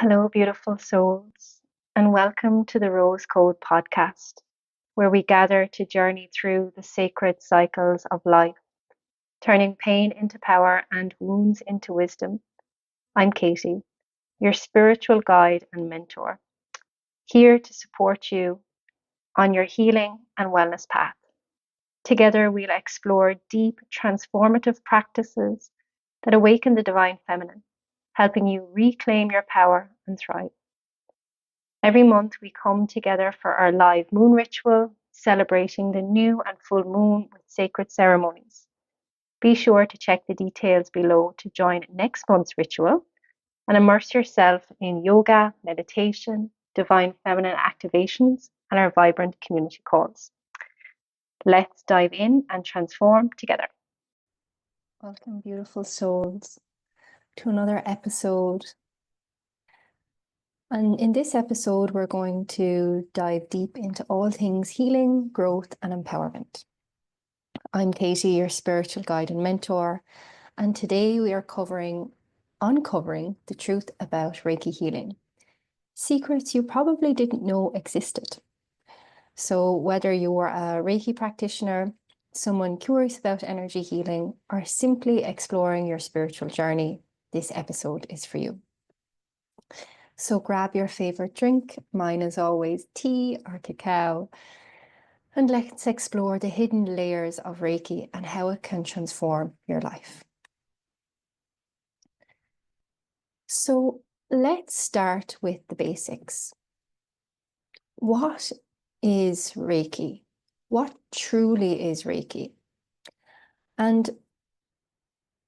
Hello, beautiful souls, and welcome to the Rose Code podcast, where we gather to journey through the sacred cycles of life, turning pain into power and wounds into wisdom. I'm Katie, your spiritual guide and mentor, here to support you on your healing and wellness path. Together, we'll explore deep, transformative practices that awaken the divine feminine, helping you reclaim your power and thrive. Every month, we come together for our live moon ritual, celebrating the new and full moon with sacred ceremonies. Be sure to check the details below to join next month's ritual and immerse yourself in yoga, meditation, divine feminine activations, and our vibrant community calls. Let's dive in and transform together. Welcome, beautiful souls, to another episode. And in this episode, we're going to dive deep into all things healing, growth, and empowerment. I'm Katie, your spiritual guide and mentor, and today we are uncovering the truth about Reiki healing, secrets you probably didn't know existed. So whether you're a Reiki practitioner, someone curious about energy healing, or simply exploring your spiritual journey, this episode is for you. So grab your favorite drink, mine is always tea or cacao, and let's explore the hidden layers of Reiki and how it can transform your life. So let's start with the basics. What is Reiki? What truly is Reiki? And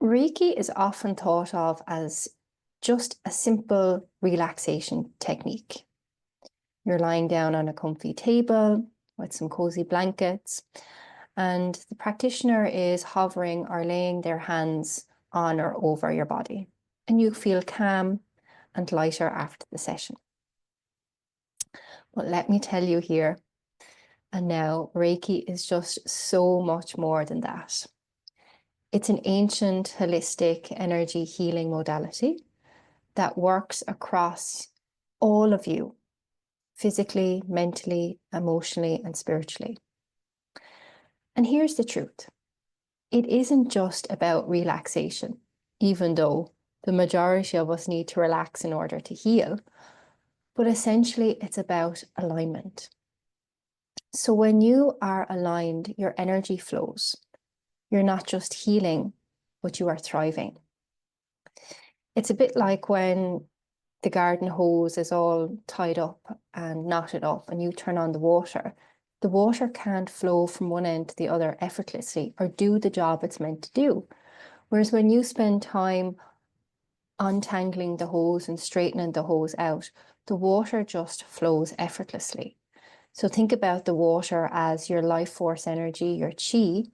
Reiki is often thought of as just a simple relaxation technique. You're lying down on a comfy table with some cozy blankets, and the practitioner is hovering or laying their hands on or over your body, and you feel calm and lighter after the session. But let me tell you here and now, Reiki is just so much more than that. It's an ancient, holistic energy healing modality that works across all of you, physically, mentally, emotionally, and spiritually. And here's the truth. It isn't just about relaxation, even though the majority of us need to relax in order to heal, but essentially it's about alignment. So when you are aligned, your energy flows. You're not just healing, but you are thriving. It's a bit like when the garden hose is all tied up and knotted up and you turn on the water can't flow from one end to the other effortlessly or do the job it's meant to do. Whereas when you spend time untangling the hose and straightening the hose out, the water just flows effortlessly. So think about the water as your life force energy, your chi,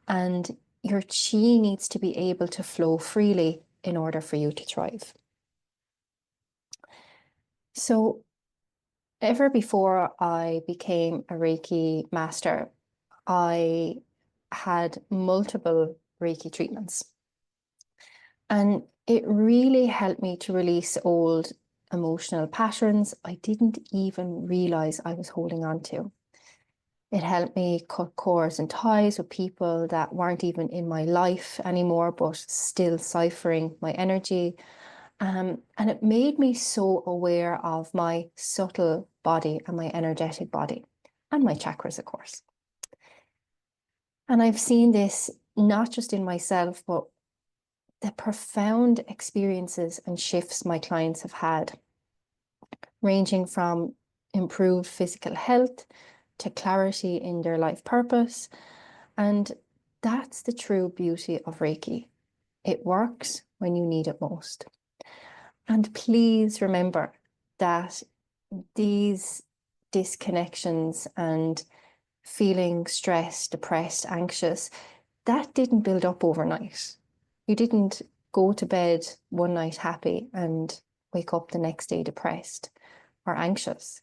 and your chi needs to be able to flow freely in order for you to thrive. So ever before I became a Reiki master, I had multiple Reiki treatments. And it really helped me to release old emotional patterns I didn't even realize I was holding on to. It helped me cut cords and ties with people that weren't even in my life anymore, but still ciphering my energy. And it made me so aware of my subtle body and my energetic body and my chakras, of course. And I've seen this not just in myself, but the profound experiences and shifts my clients have had, ranging from improved physical health to clarity in their life purpose. And that's the true beauty of Reiki. It works when you need it most. And please remember that these disconnections and feeling stressed, depressed, anxious, that didn't build up overnight. You didn't go to bed one night happy and wake up the next day depressed or anxious.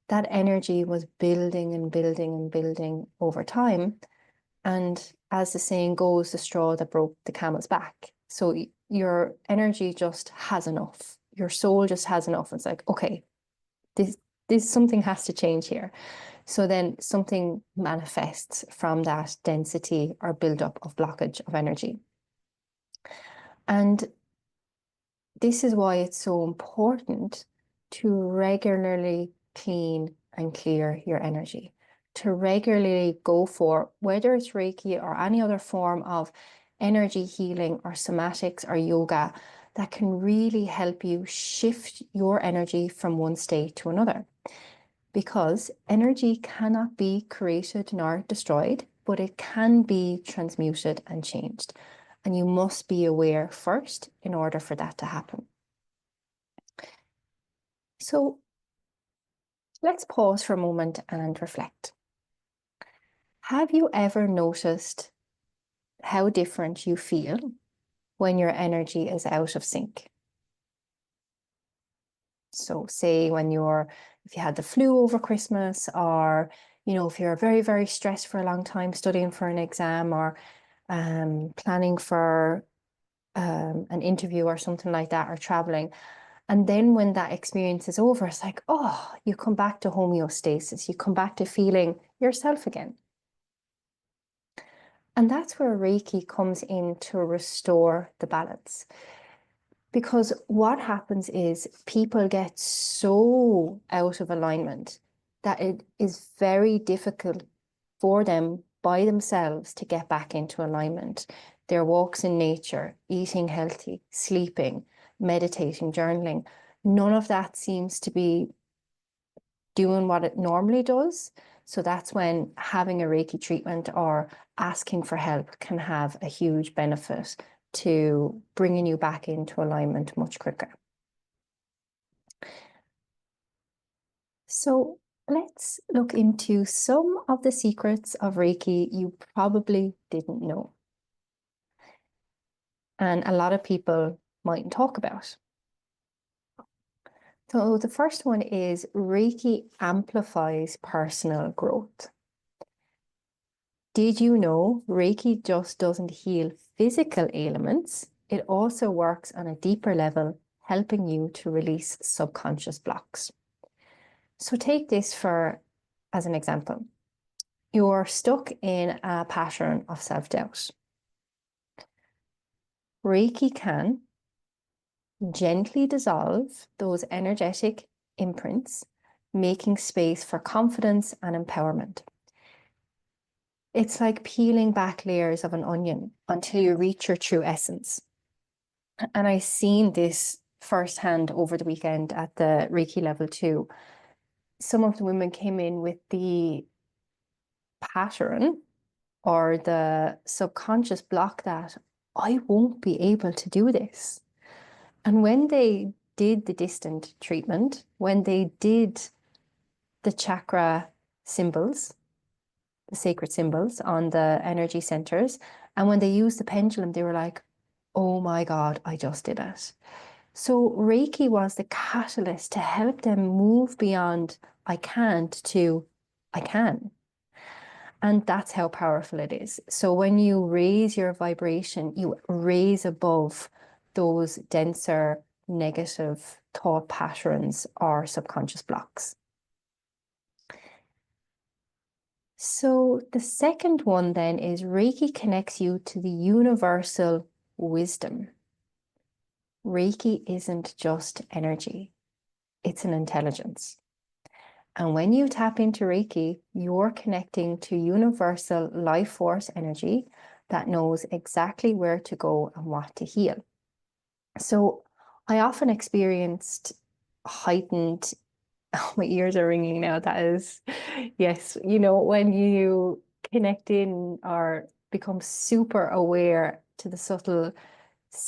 That energy was building and building and building over time. And as the saying goes, the straw that broke the camel's back. So your energy just has enough. your soul just has enough. It's like, okay, this something has to change here. So then something manifests from that density or buildup of blockage of energy. And this is why it's so important to regularly clean and clear your energy, to regularly go for, whether it's Reiki or any other form of energy healing or somatics or yoga, that can really help you shift your energy from one state to another. Because energy cannot be created nor destroyed, but it can be transmuted and changed. And you must be aware first in order for that to happen. So let's pause for a moment and reflect. Have you ever noticed how different you feel when your energy is out of sync? So say if you had the flu over Christmas, or, if you're very, very stressed for a long time studying for an exam, or planning for an interview or something like that, or traveling. And then when that experience is over, it's like, oh, you come back to homeostasis. You come back to feeling yourself again. And that's where Reiki comes in to restore the balance. Because what happens is people get so out of alignment that it is very difficult for them by themselves to get back into alignment. Their walks in nature, eating healthy, sleeping, meditating, journaling, none of that seems to be doing what it normally does. So that's when having a Reiki treatment or asking for help can have a huge benefit to bringing you back into alignment much quicker. So let's look into some of the secrets of Reiki you probably didn't know, and a lot of people mightn't talk about. So the first one is Reiki amplifies personal growth. Did you know Reiki just doesn't heal physical ailments? It also works on a deeper level, helping you to release subconscious blocks. So take this as an example. You're stuck in a pattern of self-doubt. Reiki can gently dissolve those energetic imprints, making space for confidence and empowerment. It's like peeling back layers of an onion until you reach your true essence. And I seen this firsthand over the weekend at the Reiki level 2. Some of the women came in with the pattern or the subconscious block that I won't be able to do this. And when they did the distant treatment, when they did the chakra symbols, the sacred symbols on the energy centers, and when they used the pendulum, they were like, oh my God, I just did it. So Reiki was the catalyst to help them move beyond I can't to I can. And that's how powerful it is. So when you raise your vibration, you raise above those denser negative thought patterns or subconscious blocks. So the second one then is Reiki connects you to the universal wisdom. Reiki isn't just energy, it's an intelligence. And when you tap into Reiki, you're connecting to universal life force energy that knows exactly where to go and what to heal. So I often experienced heightened, oh, my ears are ringing now, that is, yes, when you connect in or become super aware to the subtle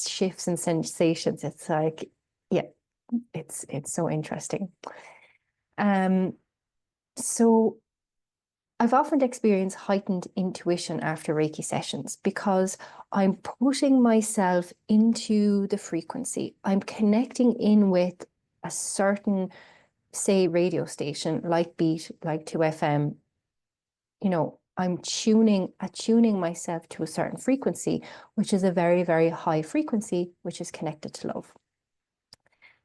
shifts and sensations, it's like, yeah, it's so interesting. So I've often experienced heightened intuition after Reiki sessions because I'm putting myself into the frequency. I'm connecting in with a certain, say, radio station, like Beat, like 2FM. I'm attuning myself to a certain frequency, which is a very, very high frequency, which is connected to love.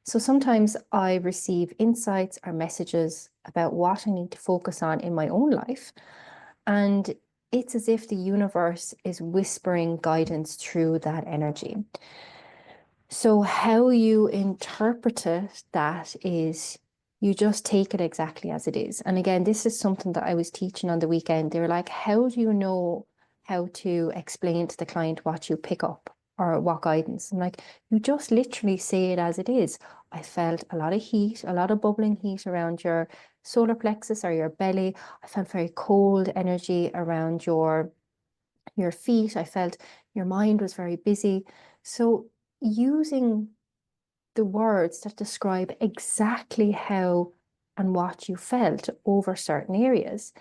So sometimes I receive insights or messages about what I need to focus on in my own life. And it's as if the universe is whispering guidance through that energy. So how you interpret that is you just take it exactly as it is. And again, this is something that I was teaching on the weekend. They were like, how do you know how to explain to the client what you pick up or what guidance? I'm like, you just literally say it as it is. I felt a lot of heat, a lot of bubbling heat around your solar plexus or your belly. I felt very cold energy around your feet. I felt your mind was very busy. So using the words that describe exactly how and what you felt over certain areas.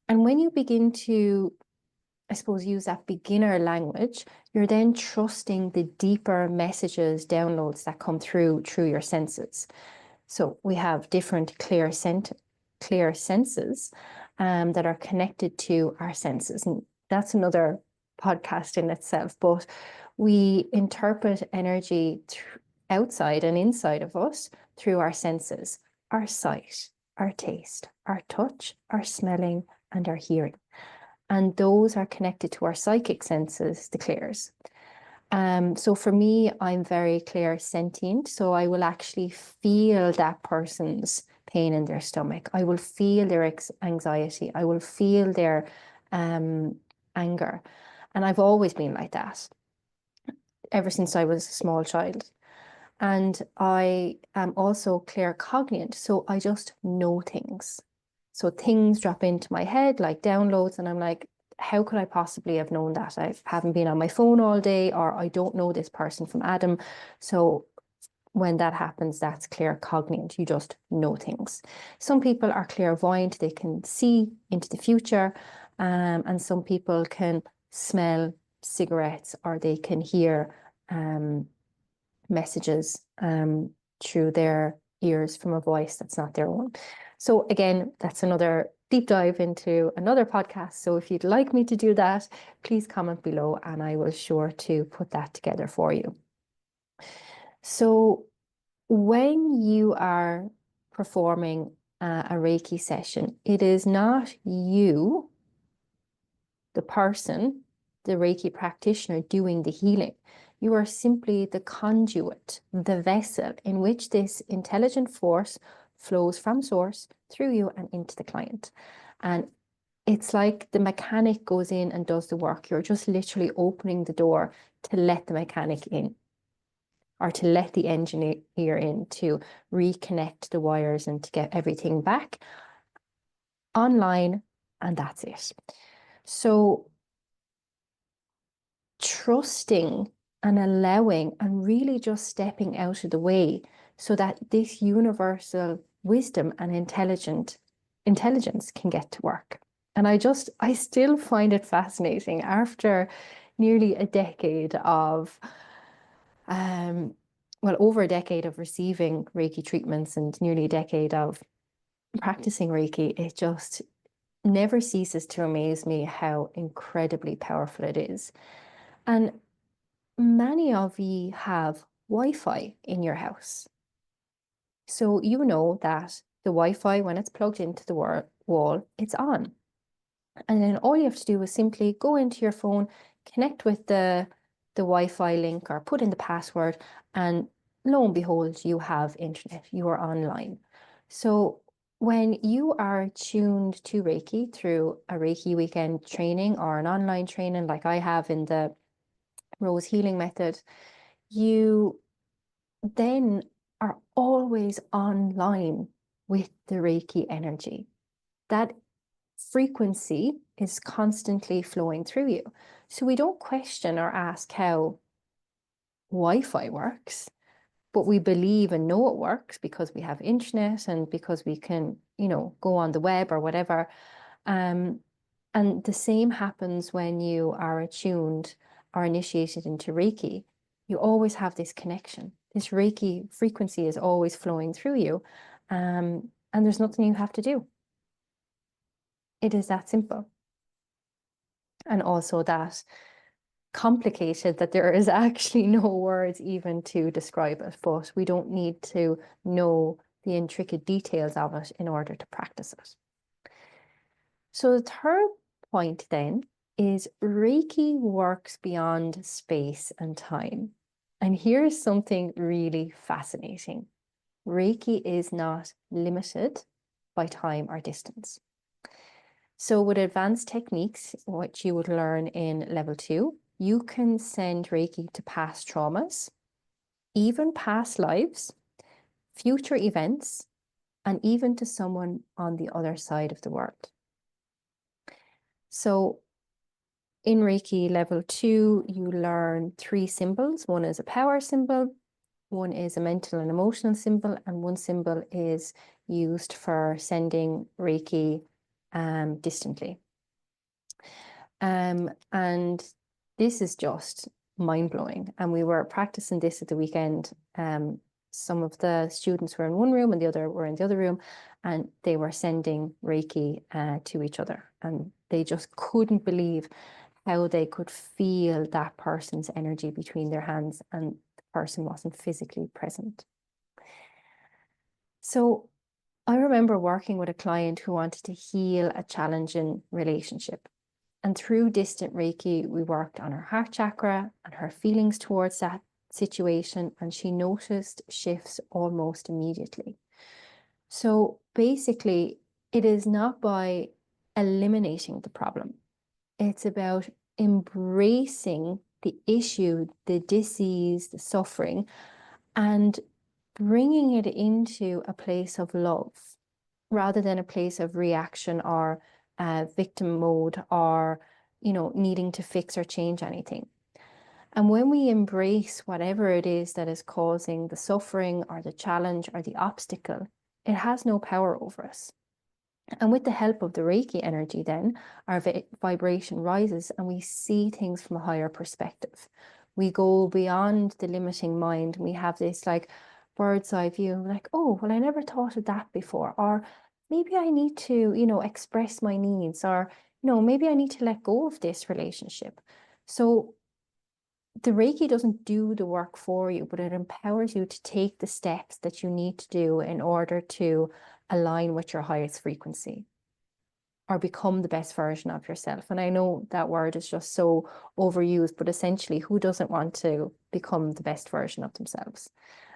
And when you begin to, I suppose, use that beginner language, you're then trusting the deeper messages, downloads that come through your senses. So we have different clear senses that are connected to our senses. And that's another podcast in itself. But we interpret energy outside and inside of us through our senses, our sight, our taste, our touch, our smelling, and our hearing. And those are connected to our psychic senses, the clairs. So for me, I'm very clairsentient. So I will actually feel that person's pain in their stomach. I will feel their anxiety. I will feel their anger. And I've always been like that ever since I was a small child. And I am also claircognizant. So I just know things. So things drop into my head like downloads, and I'm like, how could I possibly have known that? I haven't been on my phone all day, or I don't know this person from Adam. So when that happens, that's claircognizant. You just know things. Some people are clairvoyant, they can see into the future, and some people can smell cigarettes or they can hear messages through their ears from a voice that's not their own. So again, that's another deep dive into another podcast. So if you'd like me to do that, please comment below and I will sure to put that together for you. So when you are performing a Reiki session, it is not you, the person, the Reiki practitioner, doing the healing. You are simply the conduit, the vessel in which this intelligent force flows from source through you and into the client. And it's like the mechanic goes in and does the work. You're just literally opening the door to let the mechanic in, or to let the engineer in to reconnect the wires and to get everything back online, and that's it. So trusting and allowing and really just stepping out of the way so that this universal wisdom and intelligence can get to work. And I still find it fascinating after nearly a decade of over a decade of receiving Reiki treatments and nearly a decade of practicing Reiki. It just never ceases to amaze me how incredibly powerful it is. And many of you have Wi-Fi in your house. So you know that the Wi-Fi, when it's plugged into the wall, it's on. And then all you have to do is simply go into your phone, connect with the Wi-Fi link or put in the password, and lo and behold, you have internet, you are online. So when you are tuned to Reiki through a Reiki weekend training or an online training like I have in the Rose Healing Method, you then are always online with the Reiki energy. That frequency is constantly flowing through you. So we don't question or ask how Wi-Fi works, but we believe and know it works because we have internet and because we can, go on the web or whatever. And the same happens when you are attuned or initiated into Reiki. You always have this connection. This Reiki frequency is always flowing through you. And there's nothing you have to do. It is that simple. And also that complicated that there is actually no words even to describe it, but we don't need to know the intricate details of it in order to practice it. So the third point then is Reiki works beyond space and time. And here's something really fascinating. Reiki is not limited by time or distance. So with advanced techniques, what you would learn in level 2, you can send Reiki to past traumas, even past lives, future events, and even to someone on the other side of the world. So in Reiki level 2, you learn 3 symbols. One is a power symbol, one is a mental and emotional symbol, and one symbol is used for sending Reiki distantly. And this is just mind-blowing. And we were practicing this at the weekend. Some of the students were in one room and the other were in the other room, and they were sending Reiki to each other. And they just couldn't believe how they could feel that person's energy between their hands and the person wasn't physically present. So I remember working with a client who wanted to heal a challenging relationship. And through distant Reiki, we worked on her heart chakra and her feelings towards that situation, and she noticed shifts almost immediately. So basically, it is not by eliminating the problem. It's about embracing the issue, the disease, the suffering, and bringing it into a place of love rather than a place of reaction or victim mode or, needing to fix or change anything. And when we embrace whatever it is that is causing the suffering or the challenge or the obstacle, it has no power over us. And with the help of the Reiki energy, then our vibration rises and we see things from a higher perspective. We go beyond the limiting mind. We have this like bird's eye view, like, oh, well, I never thought of that before. Or maybe I need to, express my needs, or, maybe I need to let go of this relationship. So the Reiki doesn't do the work for you, but it empowers you to take the steps that you need to do in order to align with your highest frequency or become the best version of yourself. And I know that word is just so overused, but essentially, who doesn't want to become the best version of themselves?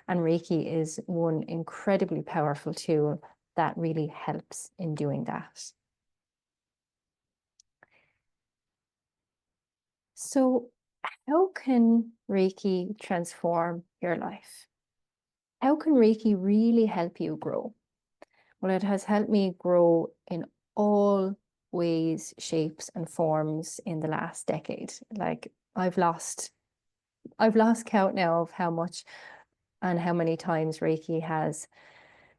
And Reiki is one incredibly powerful tool that really helps in doing that. So how can Reiki transform your life? How can Reiki really help you grow? Well, it has helped me grow in all ways, shapes, and forms in the last decade. Like I've lost count now of how much and how many times Reiki has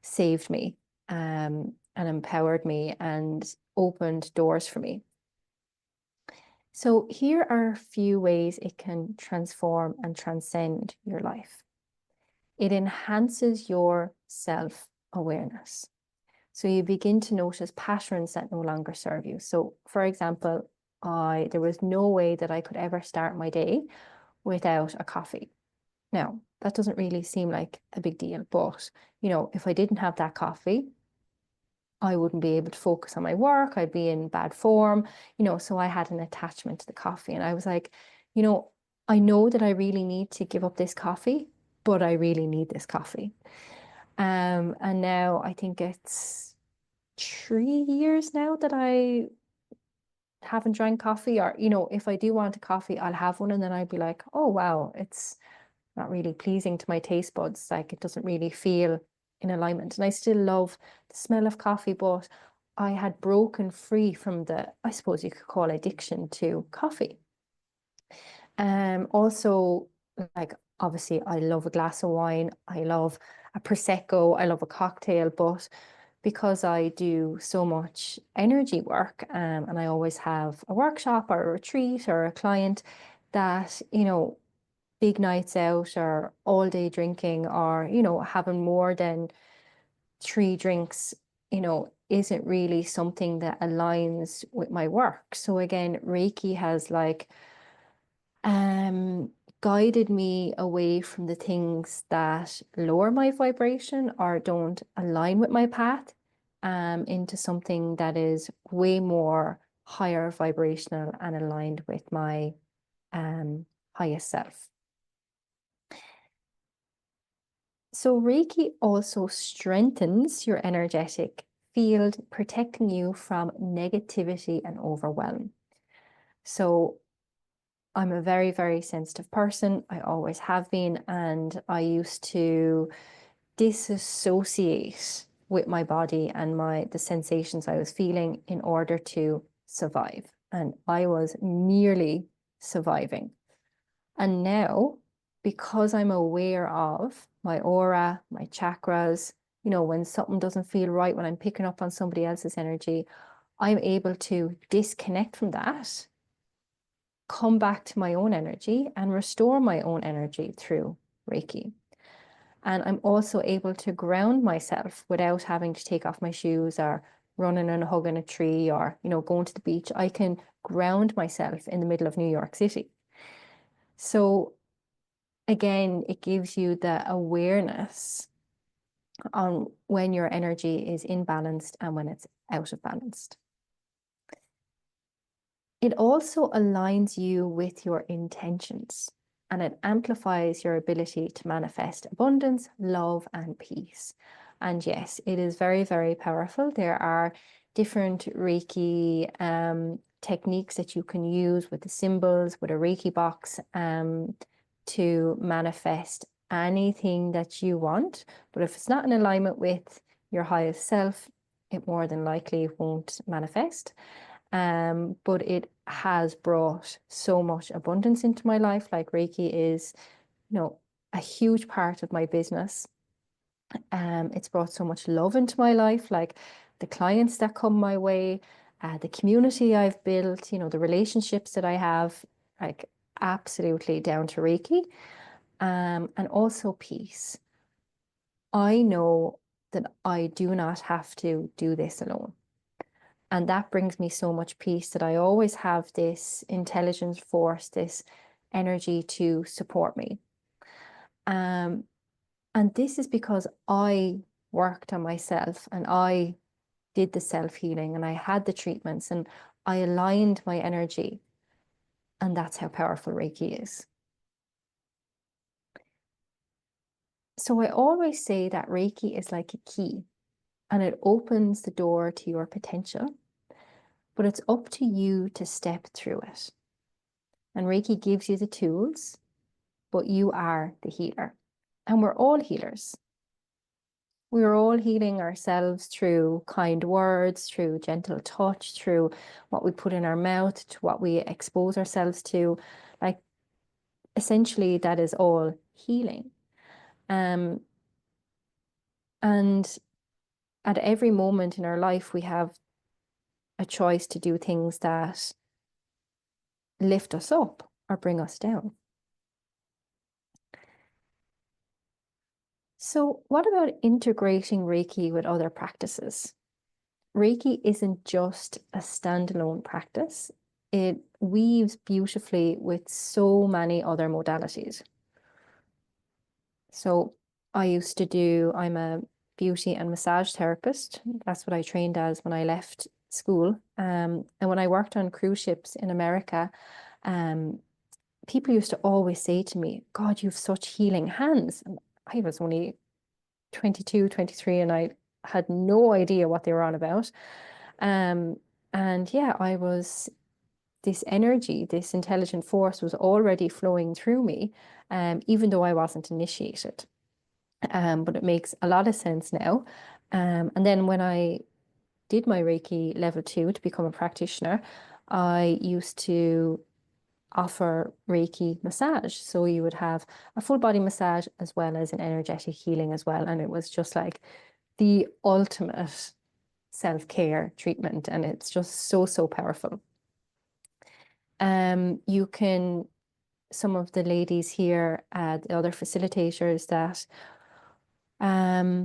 saved me and empowered me and opened doors for me. So here are a few ways it can transform and transcend your life. It enhances your self-awareness. So you begin to notice patterns that no longer serve you. So for example, there was no way that I could ever start my day without a coffee. Now, that doesn't really seem like a big deal, but if I didn't have that coffee, I wouldn't be able to focus on my work. I'd be in bad form, so I had an attachment to the coffee. And I was like, I know that I really need to give up this coffee, but I really need this coffee. And now I think it's 3 years now that I haven't drank coffee, or, if I do want a coffee, I'll have one. And then I'd be like, oh, wow, it's not really pleasing to my taste buds. Like it doesn't really feel in alignment. And I still love the smell of coffee, but I had broken free from I suppose you could call addiction to coffee. Also, like obviously I love a glass of wine. I love a Prosecco. I love a cocktail, but because I do so much energy work and I always have a workshop or a retreat or a client that, big nights out or all day drinking or, having more than 3 drinks, isn't really something that aligns with my work. So again, Reiki has like guided me away from the things that lower my vibration or don't align with my path, into something that is way more higher vibrational and aligned with my highest self. So Reiki also strengthens your energetic field, protecting you from negativity and overwhelm. So I'm a very, very sensitive person. I always have been, and I used to disassociate with my body and the sensations I was feeling in order to survive. And I was nearly surviving. And now, because I'm aware of my aura, my chakras, when something doesn't feel right, when I'm picking up on somebody else's energy, I'm able to disconnect from that, come back to my own energy and restore my own energy through Reiki. And I'm also able to ground myself without having to take off my shoes or running and hugging a tree or, going to the beach. I can ground myself in the middle of New York City. So again, it gives you the awareness on when your energy is imbalanced and when it's out of balance. It also aligns you with your intentions, and it amplifies your ability to manifest abundance, love, and peace. And yes, it is very, very powerful. There are different Reiki techniques that you can use with the symbols, with a Reiki box, to manifest anything that you want. But if it's not in alignment with your highest self, it more than likely won't manifest. But it has brought so much abundance into my life. Like Reiki is, a huge part of my business. It's brought so much love into my life, like the clients that come my way, the community I've built, the relationships that I have, like absolutely down to Reiki. And also peace. I know that I do not have to do this alone. And that brings me so much peace that I always have this intelligence force, this energy to support me. And this is because I worked on myself and I did the self-healing and I had the treatments and I aligned my energy. And that's how powerful Reiki is. So I always say that Reiki is like a key and it opens the door to your potential, but it's up to you to step through it. And Reiki gives you the tools, but you are the healer. And we're all healers. We're all healing ourselves through kind words, through gentle touch, through what we put in our mouth, to what we expose ourselves to. Like, essentially, that is all healing. And at every moment in our life, we have a choice to do things that lift us up or bring us down. So what about integrating Reiki with other practices? Reiki isn't just a standalone practice. It weaves beautifully with so many other modalities. So I'm a beauty and massage therapist. That's what I trained as when I left school. And when I worked on cruise ships in America, people used to always say to me, God, you have such healing hands. And I was only 22, 23, and I had no idea what they were on about. And yeah, this energy, this intelligent force was already flowing through me, even though I wasn't initiated. But it makes a lot of sense now. And then when I did my Reiki level 2 to become a practitioner, I used to offer Reiki massage. So you would have a full body massage as well as an energetic healing as well. And it was just like the ultimate self-care treatment. And it's just so, so powerful. Some of the ladies here, the other facilitators that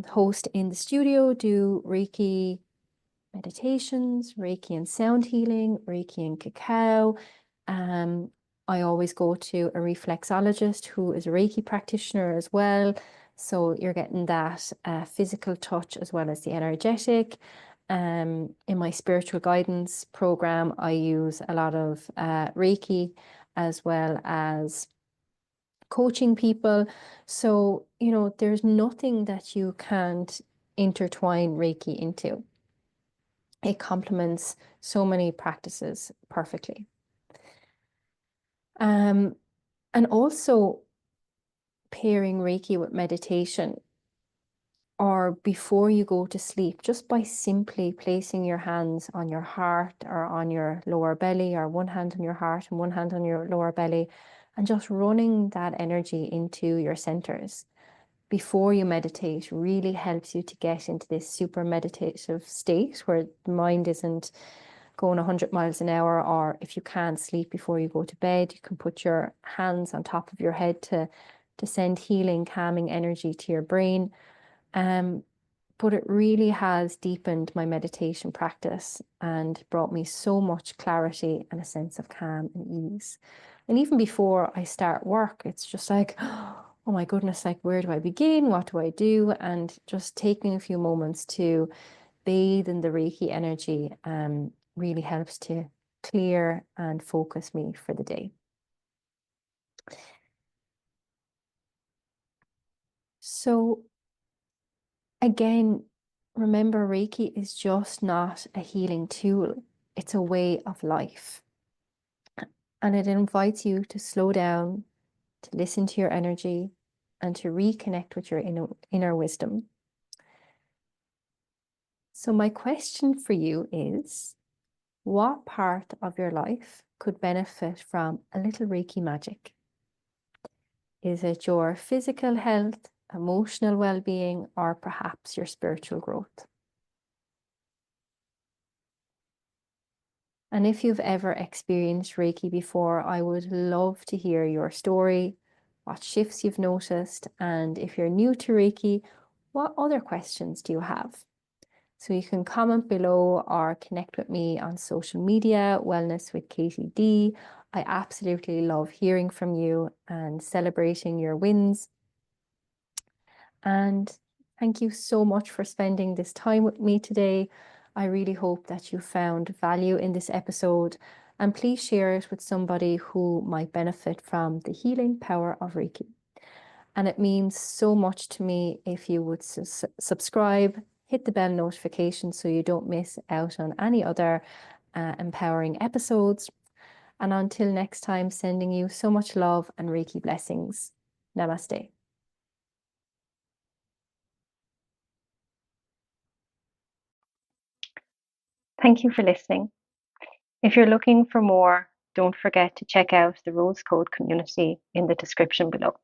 host in the studio, do Reiki meditations, Reiki and sound healing, Reiki and cacao. I always go to a reflexologist who is a Reiki practitioner as well. So you're getting that physical touch as well as the energetic. In my spiritual guidance program, I use a lot of Reiki as well as coaching people. So, there's nothing that you can't intertwine Reiki into. It complements so many practices perfectly. And also pairing Reiki with meditation or before you go to sleep, just by simply placing your hands on your heart or on your lower belly, or one hand on your heart and one hand on your lower belly, and just running that energy into your centers before you meditate really helps you to get into this super meditative state where the mind isn't going 100 miles an hour. Or if you can't sleep before you go to bed, you can put your hands on top of your head to send healing, calming energy to your brain. But it really has deepened my meditation practice and brought me so much clarity and a sense of calm and ease. And even before I start work, it's just like, oh my goodness, like, where do I begin? What do I do? And just taking a few moments to bathe in the Reiki energy really helps to clear and focus me for the day. So again, remember, Reiki is just not a healing tool. It's a way of life. And it invites you to slow down, to listen to your energy, and to reconnect with your inner wisdom. So my question for you is, what part of your life could benefit from a little Reiki magic? Is it your physical health, emotional well-being, or perhaps your spiritual growth? And if you've ever experienced Reiki before, I would love to hear your story, what shifts you've noticed, and if you're new to Reiki, what other questions do you have? So you can comment below or connect with me on social media, Wellness with Katie D. I absolutely love hearing from you and celebrating your wins. And thank you so much for spending this time with me today. I really hope that you found value in this episode, and please share it with somebody who might benefit from the healing power of Reiki. And it means so much to me if you would subscribe, hit the bell notification so you don't miss out on any other empowering episodes. And until next time, sending you so much love and Reiki blessings. Namaste. Thank you for listening. If you're looking for more, don't forget to check out the Rose Code community in the description below.